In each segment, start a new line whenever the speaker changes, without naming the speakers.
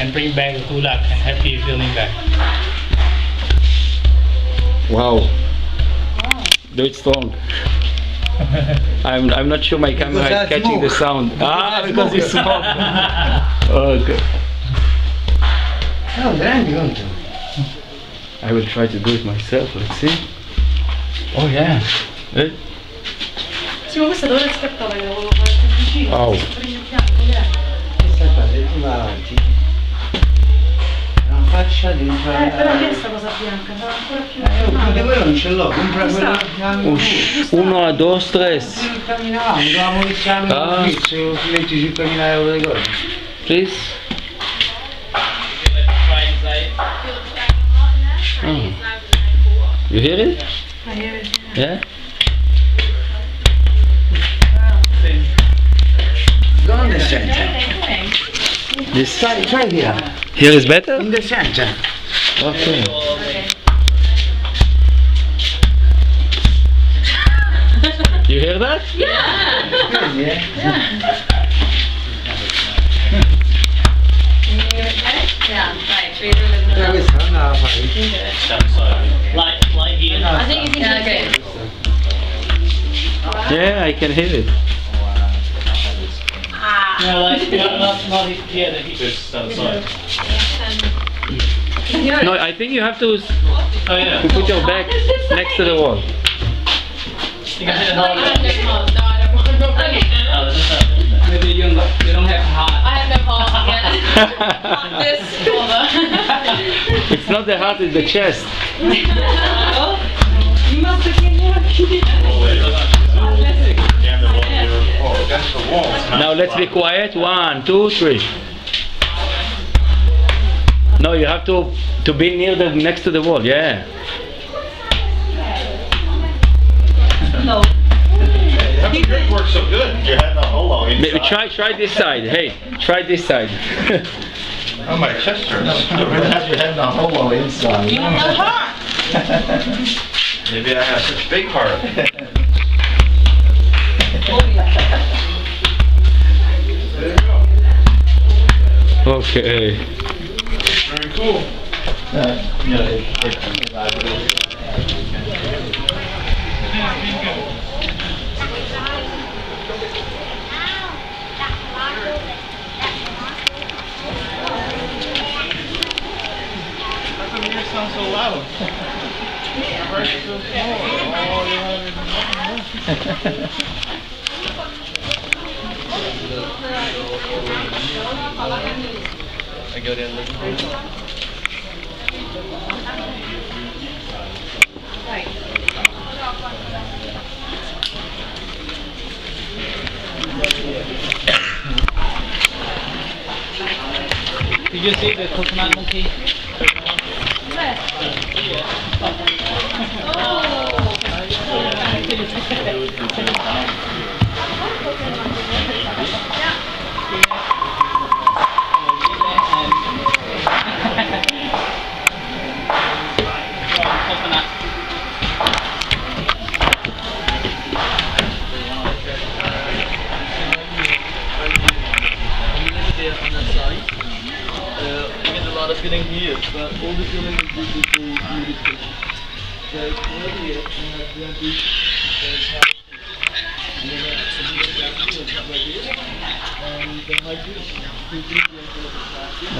and bring back the good luck and happy feeling back.
Wow. Do it strong. I'm not sure my camera is catching the sound. Because it's smoke. Okay. I will try to do it myself. Let's see. Oh yeah. Wow.
Però questa cosa bianca sarà ancora più
Anche quello non ce l'ho, compra quello bianco.
1, 2, 3.
Dovevamo iniziare su 25.000 euro di cose.
Please. Oh. You hear it?
I hear it.
Yeah?
Go in the center.
This
Try here.
here is better?
In the center.
Okay. You hear that?
Questa non la fai.
Like here.
I think it's okay.
Yeah, I can hear it.
No, like not here. The heat is outside.
No, I think you have to
Oh yeah.
put your back next to the wall.
You can hit it hard. Oh, this is not. Maybe you don't have heart.
I have no heart yet. This corner.
It's not the heart, it's the chest. Now let's be quiet. 1, 2, 3. No, you have to be near the next to the wall. Yeah.
No.
How come yours works so good? You're having a holo
Maybe
inside.
try this side. Hey, try this side.
Oh, my chest hurts. You're having a holo inside.
You have no heart.
Maybe I have such big heart. There you go.
Okay.
Very cool. How come yours sounds so loud? Ours is so small. Oh, you have I go down this
Did you see the coconut monkey?
Filling here, but all the filling is basically meditation. So right here, we have this and then some right here, and the height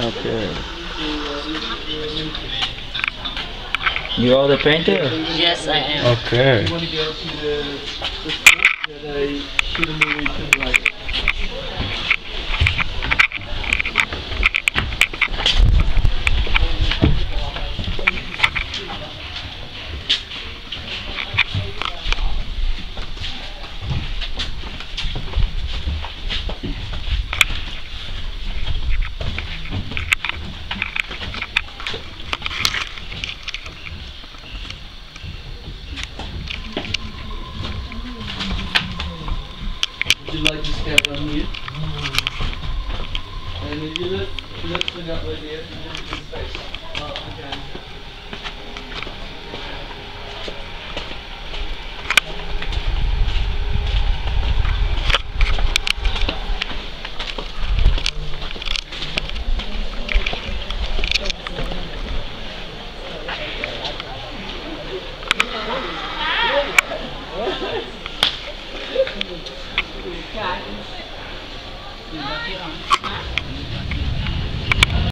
Okay. You are the painter?
Yes, I am.
Okay.
you want to go to the spot that I shoot a movie to like. Would you like to step on here? And if you look swing up right here, and then you can face up again.